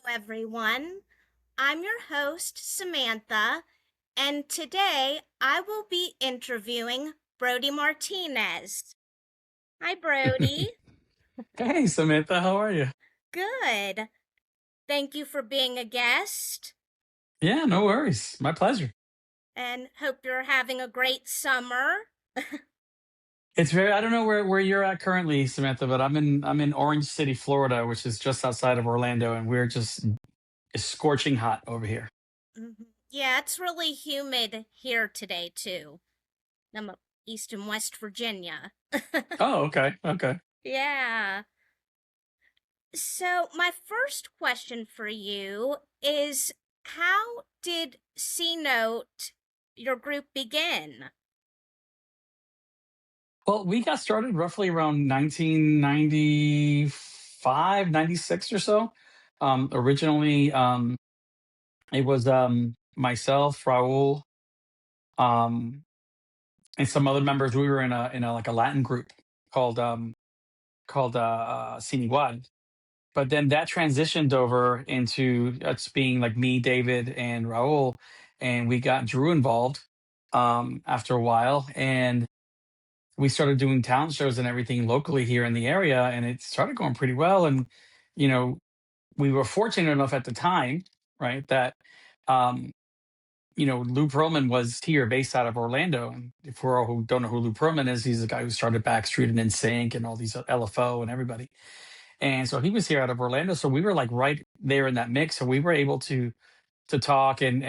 Everyone. I'm your host, Samantha, and today I will be interviewing Brody Martinez. Hi, Brody. Hey, Samantha, how are you? Good. Thank you for being a guest, Yeah, no worries. My pleasure. and hope you're having a great summer. I don't know where you're at currently, Samantha, but I'm in Orange City, Florida, which is just outside of Orlando, and we're just it's scorching hot over here. Yeah, it's really humid here today, too. I'm up east in West Virginia. Oh, okay. Okay. Yeah. So, my first question for you is how did C Note, your group, begin? Well, we got started roughly around 1995, 96 or so. Originally, it was myself, Raul, um, and some other members. We were in a like a Latin group called Cine But then that transitioned over into us being like me, David, and Raul, and we got Drew involved after a while, and we started doing town shows and everything locally here in the area, and it started going pretty well. And you know, we were fortunate enough at the time, right, that um, Lou Pearlman was here, based out of Orlando. And for all who don't know who Lou Pearlman is, he's the guy who started Backstreet and NSYNC and all these LFO and everybody. And so he was here out of Orlando. So we were like right there in that mix. So we were able to talk and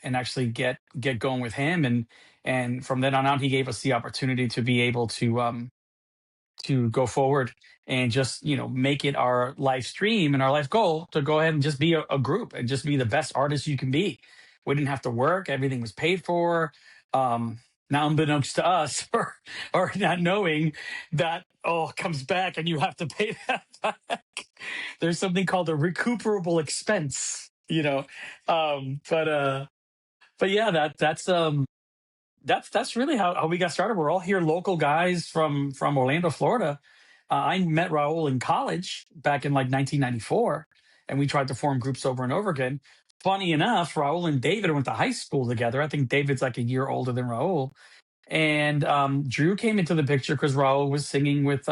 actually get going with him. And from then on out, he gave us the opportunity to be able to go forward and just make it our life stream and our life goal to go ahead and just be a group and just be the best artist you can be. We didn't have to work; everything was paid for. um Now, unbeknownst to us, or not knowing that, it comes back and you have to pay that back. There's something called a recuperable expense, but yeah, that's really how we got started. We're all here, local guys from Orlando, Florida. I met Raul in college back in like 1994, and we tried to form groups over and over again. Funny enough, Raul and David went to high school together. I think David's like a year older than Raul, and Drew came into the picture because Raul was singing with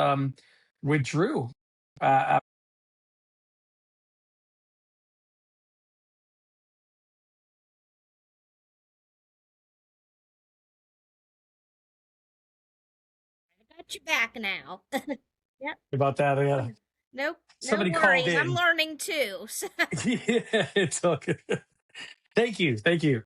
Drew. Uh, I got you back now. Yep. about that, Nope, no somebody called worries. I'm in. learning too. Yeah, it's all good. Thank you, thank you.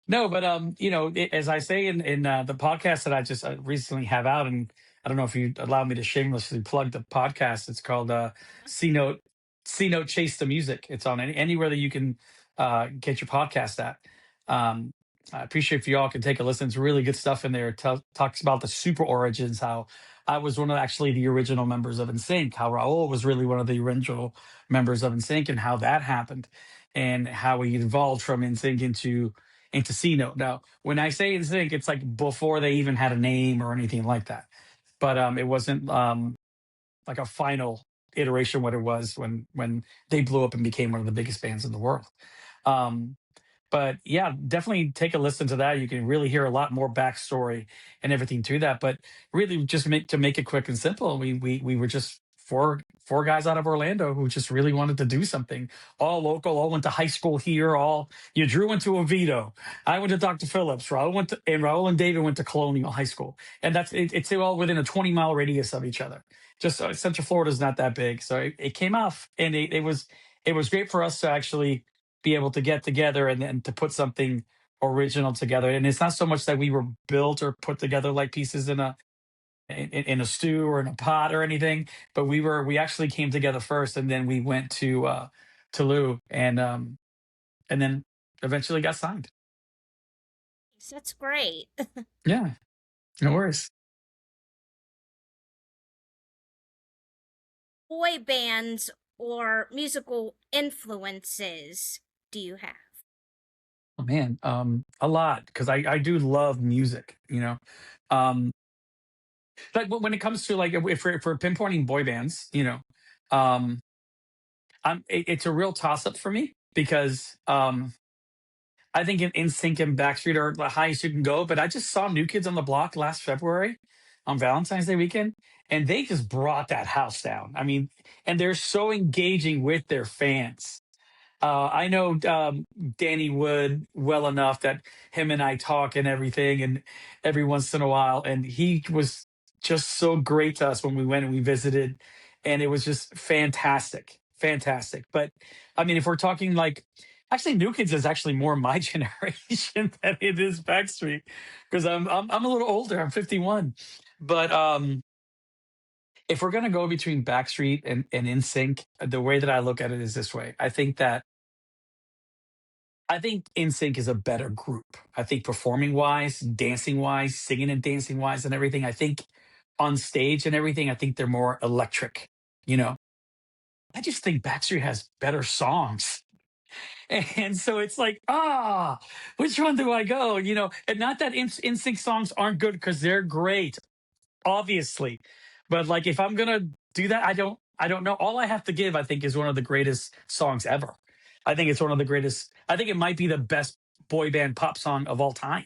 No, but as I say in the podcast that I just recently have out, and I don't know if you allow me to shamelessly plug the podcast. It's called C Note. C Note Chase the Music. It's on anywhere that you can get your podcast at. I appreciate if you all can take a listen. It's really good stuff in there. It talks about the super origins, how I was one of actually the original members of NSYNC, how Raul was really one of the original members of NSYNC, and how that happened, and how we evolved from NSYNC into C Note. Now, when I say NSYNC, it's like before they even had a name or anything like that. But it wasn't like a final iteration what it was when they blew up and became one of the biggest bands in the world. Um, but yeah, definitely take a listen to that. You can really hear a lot more backstory and everything to that. But really, just make it quick and simple. We were just four guys out of Orlando who just really wanted to do something. All local, all went to high school here. Drew went to Oviedo. I went to Dr. Phillips. Raul and David went to Colonial High School, and it's all within a 20-mile radius of each other. Just Central Florida is not that big, so it came off, and it was great for us to actually be able to get together and to put something original together. And it's not so much that we were built or put together like pieces in a stew or in a pot or anything, but we actually came together first, and then we went to Lou, and then eventually got signed. That's great. Yeah, no worries. Boy bands or musical influences do you have? Oh man, a lot, because I do love music. Um, like when it comes to like if we're pinpointing boy bands, um, It's a real toss up for me because I think in Sync and Backstreet are the highest you can go. But I just saw New Kids on the Block last February on Valentine's Day weekend, and they just brought that house down. I mean, and they're so engaging with their fans. I know Danny Wood well enough that him and I talk and everything, and every once in a while, and he was just so great to us when we went and we visited, and it was just fantastic, fantastic. But I mean, if we're talking like, actually, New Kids is actually more my generation than it is Backstreet, because I'm a little older. I'm 51, but if we're gonna go between Backstreet and NSYNC, the way that I look at it is this way. I think NSYNC is a better group. I think performing wise, dancing wise, singing and dancing wise, and everything. I think on stage and everything, I think they're more electric. You know, I just think Backstreet has better songs. And so it's like, which one do I go? And not that NSYNC songs aren't good because they're great, obviously. But like if I'm gonna do that, I don't know. All I have to give, I think, is one of the greatest songs ever. I think it's one of the greatest. I think it might be the best boy band pop song of all time.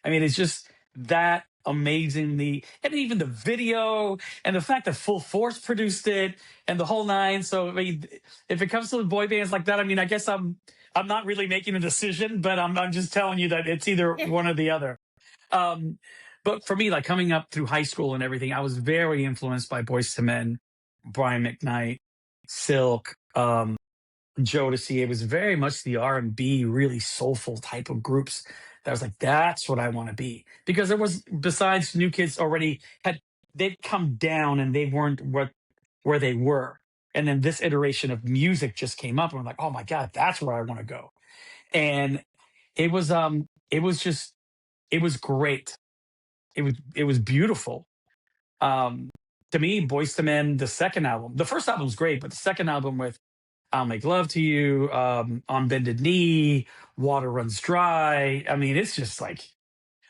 I mean, it's just that amazingly, and even the video and the fact that Full Force produced it and the whole nine. So I mean, if it comes to the boy bands like that, I mean, I guess I'm not really making a decision, but I'm just telling you that it's either one or the other. Um, but for me, like coming up through high school and everything, I was very influenced by Boyz II Men, Brian McKnight, Silk, Jodeci. It was very much the R&B, really soulful type of groups. That I was like, that's what I want to be. Because there was, besides New Kids already they'd come down and they weren't where they were. And then this iteration of music just came up and I'm like, oh my God, that's where I want to go. And it was just, it was great. It was beautiful. Um, to me, Boyz II Men, the second album, the first album was great, but the second album with "I'll Make Love to You," "On Bended Knee," "Water Runs Dry." I mean, it's just like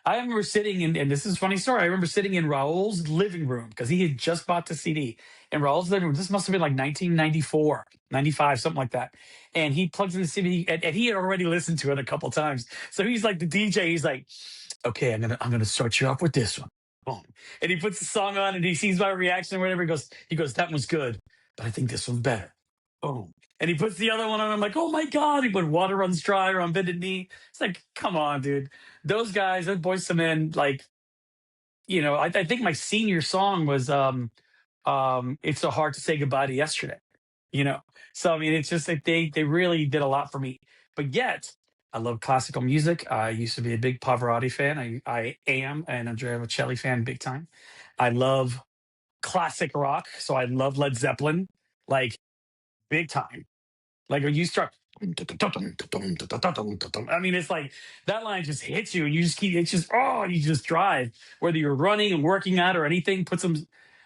I remember sitting in, and this is a funny story. I remember sitting in Raul's living room because he had just bought the CD in Raul's living room. This must have been like 1994, 95, something like that. And he plugs in the CD, and he had already listened to it a couple times. So he's like the DJ. He's like, "Okay, I'm gonna start you off with this one." Boom. And he puts the song on, and he sees my reaction or whatever. He goes, "That one's good, but I think this one's better." Boom. And he puts the other one on. I'm like, "Oh my God!" He put "Water Runs Dry" or "On Bended Knee." It's like, come on, dude. Those guys, those Boys to Men, like, I think my senior song was "It's So Hard to Say Goodbye to Yesterday." You know, so I mean, it's just like they really did a lot for me. But yet, I love classical music. I used to be a big Pavarotti fan. I am an Andrea Bocelli fan, big time. I love classic rock, so I love Led Zeppelin, like big time. Like when you start, I mean, it's like that line just hits you, and you just keep. It's just you just drive. Whether you're running and working out or anything,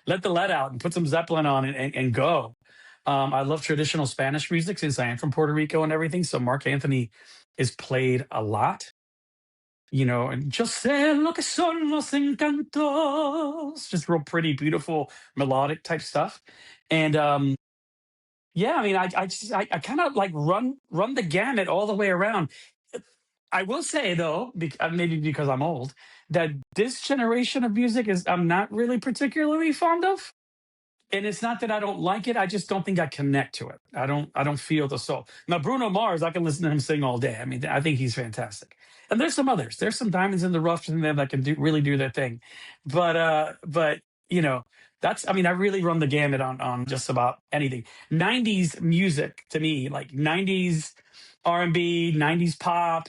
let the lead out and put some Zeppelin on and go. I love traditional Spanish music since I am from Puerto Rico and everything. So Mark Anthony is played a lot. And yo sé lo que son los encantos. Just real pretty, beautiful, melodic type stuff. And yeah, I mean, I kind of like run the gamut all the way around. I will say though, maybe because I'm old, that this generation of music is I'm not really particularly fond of. And it's not that I don't like it. I just don't think I connect to it. I don't feel the soul. Now Bruno Mars, I can listen to him sing all day. I mean, I think he's fantastic. And there's some others. There's some diamonds in the rough in them that can really do their thing. But you know, that's I mean, I really run the gamut on just about anything. 90s music to me, like 90s R&B, 90s pop,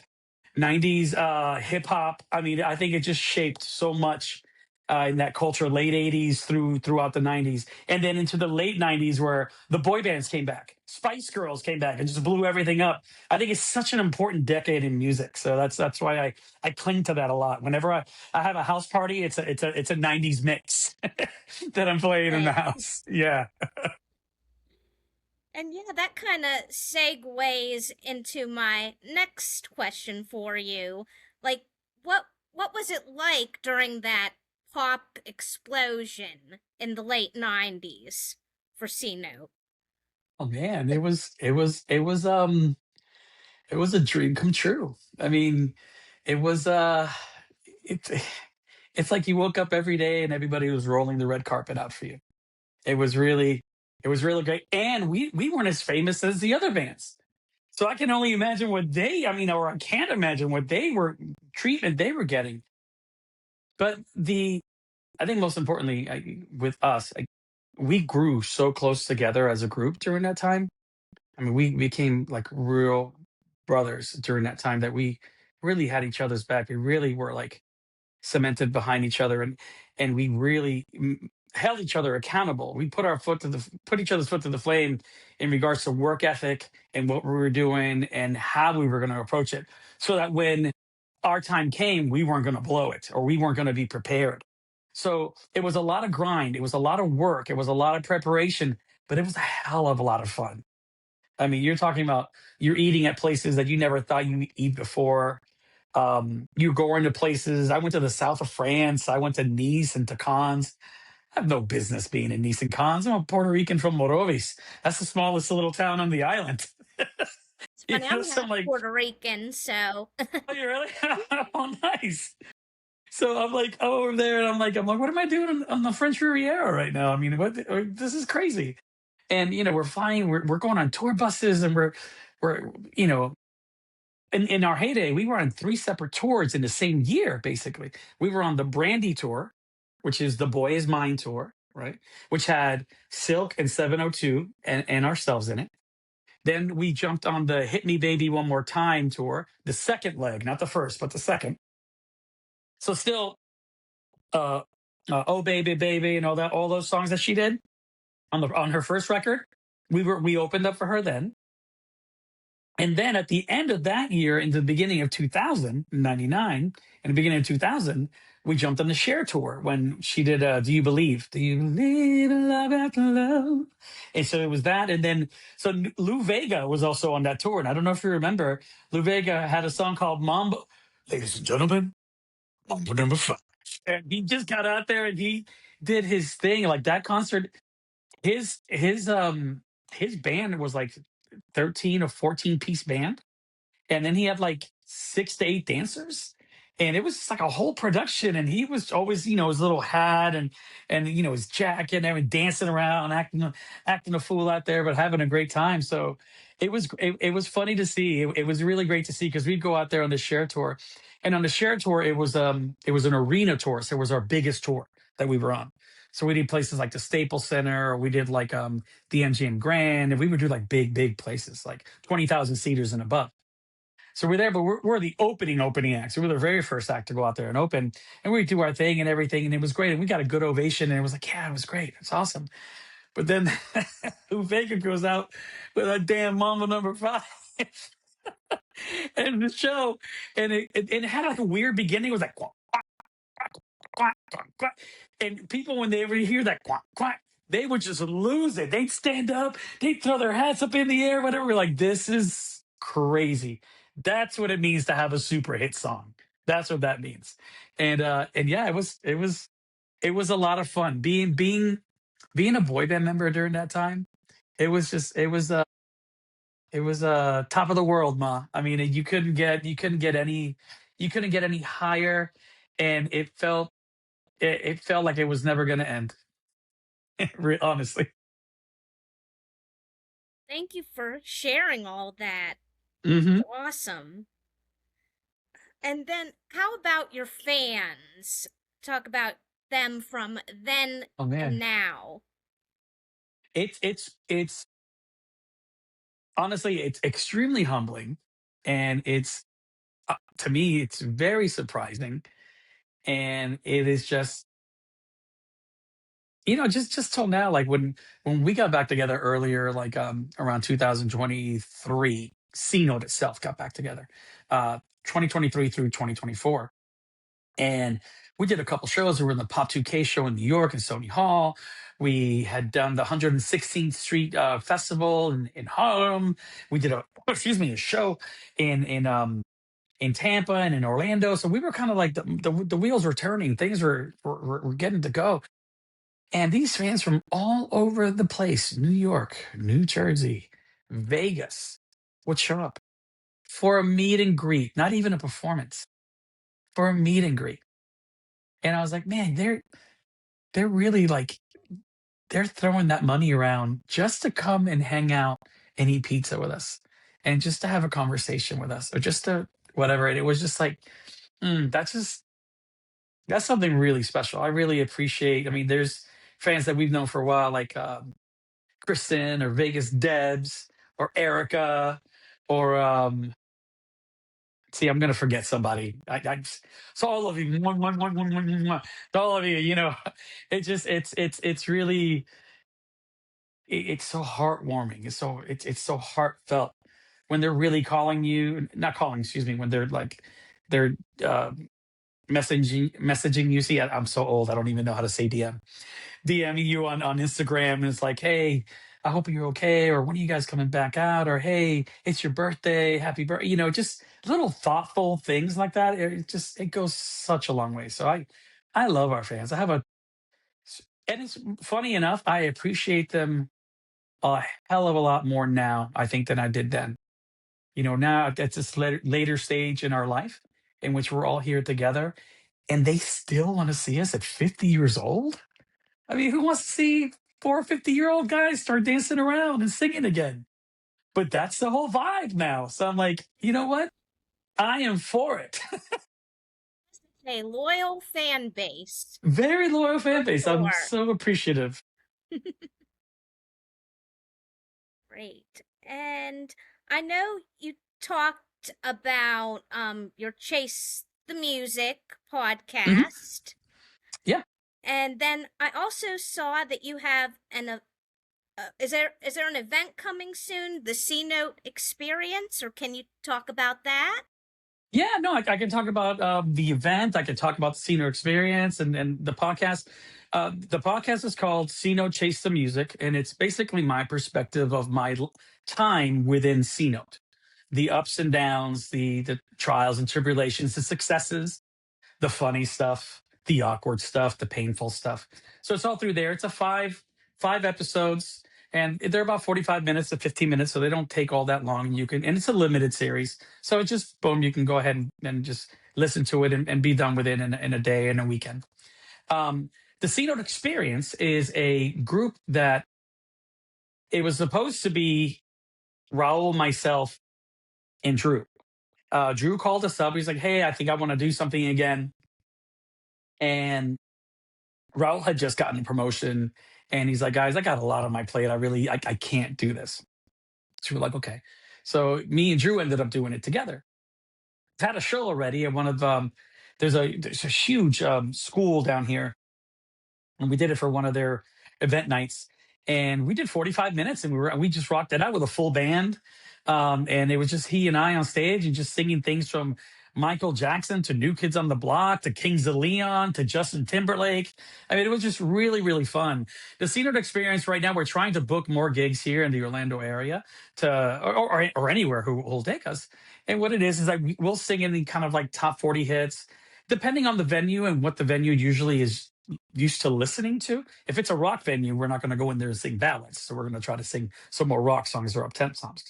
90s hip hop. I mean, I think it just shaped so much in that culture, late 80s throughout the 90s. And then into the late 90s where the boy bands came back. Spice Girls came back and just blew everything up. I think it's such an important decade in music. So that's why I cling to that a lot. Whenever I have a house party, it's a 90s mix that I'm playing in the Right. house. Yeah. And yeah, that kind of segues into my next question for you. Like, what was it like during that pop explosion in the late '90s for C Note? Oh man, it was a dream come true. I mean, it was it, it's like you woke up every day and everybody was rolling the red carpet out for you. It was really it was really great. And we weren't as famous as the other bands. So I can only imagine what they, I mean, or I can't imagine what they were treatment they were getting. But I think most importantly, with us, we grew so close together as a group during that time. I mean, we became like real brothers during that time that we really had each other's back. We really were like cemented behind each other, and we really held each other accountable. We put each other's foot to the flame in regards to work ethic and what we were doing and how we were going to approach it, so that when our time came, we weren't going to blow it or we weren't going to be prepared. So it was a lot of grind. It was a lot of work. It was a lot of preparation, but it was a hell of a lot of fun. I mean, you're talking about you're eating at places that you never thought you'd eat before. You go into places. I went to the south of France. I went to Nice and to Cannes. I have no business being in Nice and Cannes. I'm a Puerto Rican from Morovis. That's the smallest little town on the island. It's funny, I'm So I'm half like, Puerto Rican, so oh, you really? Oh, nice. So I'm like, I'm over there, and I'm like, what am I doing on the French Riviera right now? I mean, this is crazy. And we're flying, we're going on tour buses, and we're in our heyday, we were on three separate tours in the same year. Basically, we were on the Brandy tour, which is the Boy Is Mine tour, right? Which had Silk and 702 and ourselves in it. Then we jumped on the Hit Me Baby One More Time tour, the second leg, not the first, but the second. So still, uh, Oh Baby Baby and all those songs that she did on her first record. We opened up for her then. And then at the end of that year, in the beginning of 2000, 99, in the beginning of 2000, we jumped on the Cher tour when she did Do You Believe? Do you believe in love after love? And so it was that. And then, so Lou Vega was also on that tour. And I don't know if you remember, Lou Vega had a song called Mambo. Ladies and gentlemen, Mambo number 5. And he just got out there and he did his thing. Like that concert, his his um his band was like 13 or 14 piece band, and then he had like 6 to 8 dancers, and it was just like a whole production. And he was always, his little hat and his jacket and everything, dancing around, acting a fool out there, but having a great time. So it was funny to see. It was really great to see because we'd go out there on the Share tour, and on the Share tour it was an arena tour, so it was our biggest tour that we were on. So we did places like the Staples Center, or we did like the MGM Grand, and we would do like big places, like 20,000 seaters and above. So we're there, but we're the opening act. So we're the very first act to go out there and open, and we do our thing and everything, and it was great. And we got a good ovation, and it was like, yeah, it was great, it's awesome. But then Lou Vega goes out with a damn Mama number 5, and the show, and it had like a weird beginning. It was like quack, quack, quack. And people, when they ever hear that quack, quack, they would just lose it. They'd stand up, they'd throw their hats up in the air, whatever. We're like, this is crazy. That's what it means to have a super hit song. That's what that means. And yeah, it was a lot of fun being a boy band member during that time. It was top of the world, ma. I mean, you couldn't get any higher, and it felt like it was never going to end. Honestly. thank you for sharing all that. Hmm. Awesome. And then, how about your fans? Talk about them from then Oh and man, now. it's honestly, it's extremely humbling, and it's to me it's very surprising, and it is just just till now, like when we got back together earlier, like around 2023, C Note itself got back together, 2023 through 2024. And we did a couple shows. We were in the Pop 2K show in New York and Sony Hall. We had done the 116th Street Festival in Harlem. We did a show in Tampa and in Orlando. So we were kind of like the wheels were turning. Things were getting to go. And these fans from all over the place, New York, New Jersey, Vegas, would show up for a meet and greet, not even a performance, for a meet and greet. And I was like, man, they're really like they're throwing that money around just to come and hang out and eat pizza with us and just to have a conversation with us or just to whatever. And it was just like, that's something really special. I really appreciate. I mean, there's fans that we've known for a while, like Kristen or Vegas Debs or Erica or see, I'm gonna forget somebody. So all of you, all of you, it just it's really it's so heartwarming. It's so heartfelt when they're really calling you, not calling, excuse me, when they're uh, messaging you. See, I'm so old, I don't even know how to say DMing you on Instagram, and it's like, hey, I hope you're okay, or when are you guys coming back out, or hey, it's your birthday, happy birthday, just little thoughtful things like that. It goes such a long way. So I love our fans. And it's funny enough, I appreciate them a hell of a lot more now, I think, than I did then. Now at this later stage in our life in which we're all here together, and they still want to see us at 50 years old. I mean, who wants to see 450-year-old guys start dancing around and singing again? But that's the whole vibe now. So I'm like, you know what? I am for it. A loyal fan base, Very loyal for fan base. I'm sure. so appreciative. Great. And I know you talked about your Chase the Music Mhm. podcast. Yeah. And then I also saw that you have is there an event coming soon, the C Note Experience, or can you talk about that? Yeah, no, I can talk about the event. I can talk about the Senior Experience and the podcast. The podcast is called Sino Chase the Music, and it's basically my perspective of my time within C Note, the ups and downs, the trials and tribulations, the successes, the funny stuff, the awkward stuff, the painful stuff. So it's all through there. It's a five episodes, and they're about 45 minutes to 15 minutes, so they don't take all that long. And it's a limited series, so it's just boom. You can go ahead and just listen to it and be done with it in a day and a weekend. Um, the C Note Experience is a group that it was supposed to be Raul, myself, and Drew. Drew called us up. He's like, "Hey, I think I want to do something again." And Raul had just gotten a promotion, and he's like, guys, I got a lot on my plate. I can't do this. So we're like, okay. So me and Drew ended up doing it together. Had a show already at one of there's a huge school down here, and we did it for one of their event nights, and we did 45 minutes, and we just rocked it out with a full band. And it was just he and I on stage and just singing things from Michael Jackson to New Kids on the Block to Kings of Leon to Justin Timberlake. I mean, it was just really, really fun. The Scenery Experience right now, we're trying to book more gigs here in the Orlando area or anywhere who will take us. And what it is like we'll sing in the kind of like top 40 hits, depending on the venue and what the venue usually is used to listening to. If it's a rock venue, we're not going to go in there and sing ballads. So we're going to try to sing some more rock songs or up-temp songs.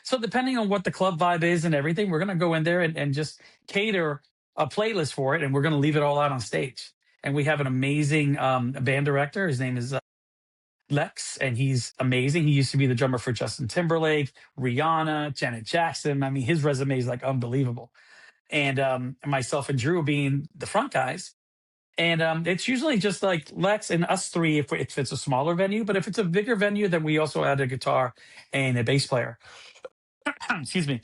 So depending on what the club vibe is and everything, we're going to go in there and just cater a playlist for it, and we're going to leave it all out on stage. And we have an amazing band director. His name is Lex, and he's amazing. He used to be the drummer for Justin Timberlake, Rihanna, Janet Jackson. I mean, his resume is like unbelievable. And myself and Drew being the front guys, and it's usually just like Lex and us three if it's a smaller venue. But if it's a bigger venue, then we also add a guitar and a bass player. Excuse me.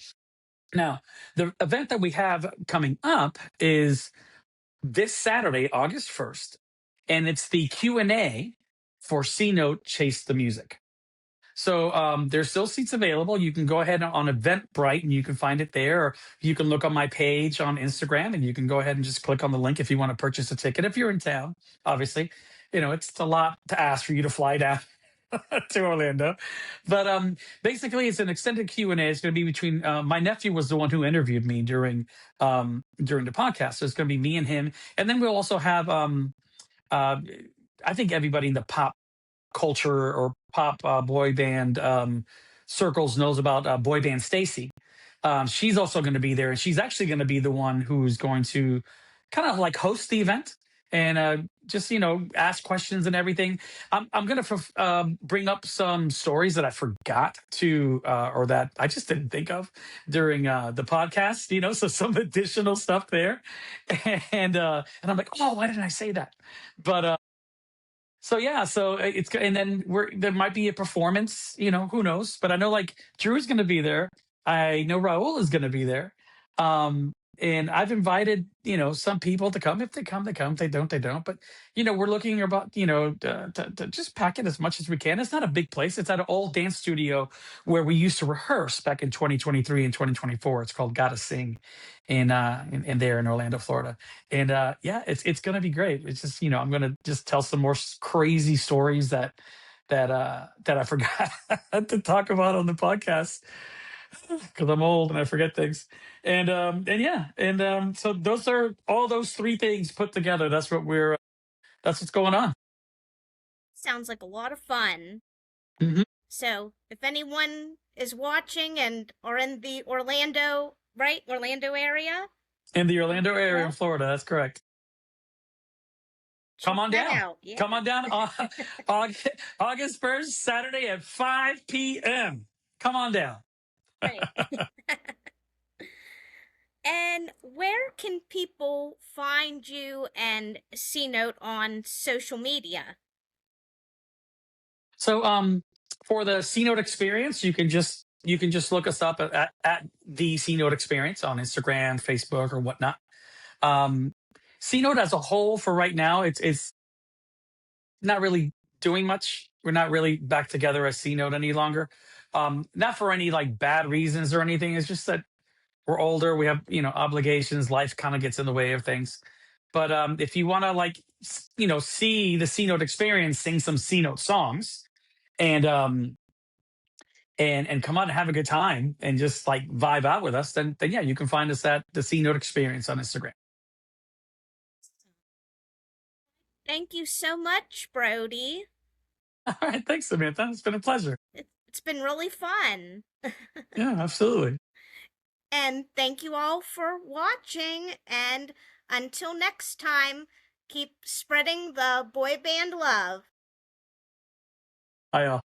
Now, the event that we have coming up is this Saturday, August 1st, and it's the Q&A for C Note Chase the Music. So there's still seats available. You can go ahead on Eventbrite and you can find it there. Or you can look on my page on Instagram and you can go ahead and just click on the link if you want to purchase a ticket. If you're in town, obviously, it's a lot to ask for you to fly down to Orlando. But basically, it's an extended Q&A. It's going to be between my nephew was the one who interviewed me during the podcast. So it's going to be me and him. And then we'll also have uh, I think everybody in the pop culture or pop boy band circles knows about boy band Stacy. She's also going to be there, and she's actually going to be the one who's going to kind of like host the event and just ask questions and everything. I'm going to bring up some stories that I forgot to or that I just didn't think of during the podcast. So some additional stuff there, and I'm like, oh, why didn't I say that? But so yeah, so it's and then there might be a performance, who knows? But I know like Drew's going to be there. I know Raul is going to be there. And I've invited, some people to come. If they come, they come. If they don't, they don't. But we're looking about, to just pack it as much as we can. It's not a big place. It's at an old dance studio where we used to rehearse back in 2023 and 2024. It's called Gotta Sing, in there in Orlando, Florida. And yeah, it's gonna be great. It's just I'm gonna just tell some more crazy stories that I forgot to talk about on the podcast because I'm old and I forget things. And yeah, and so those are all those three things put together. That's what's going on. Sounds like a lot of fun. Hmm. So, if anyone is watching and are in the Orlando, right, Orlando area, In the Orlando area in well, Florida, that's correct. Come check on that down. out. Yeah. Come on down. August 1st, Saturday at 5 p.m. Come on down. Right. And where can people find you and C Note on social media? So for the C Note experience, you can just look us up at the C Note experience on Instagram, Facebook, or whatnot. Um C Note as a whole for right now, it's not really doing much. We're not really back together as C Note any longer. Not for any like bad reasons or anything. It's just that we're older. We have obligations. Life kind of gets in the way of things. But if you want to like see the C Note experience, sing some C Note songs, and come out and have a good time and just like vibe out with us, then yeah, you can find us at the C Note experience on Instagram. Thank you so much, Brody. All right, thanks, Samantha. It's been a pleasure. It's been really fun. Yeah, absolutely. And thank you all for watching. And until next time, keep spreading the boy band love. I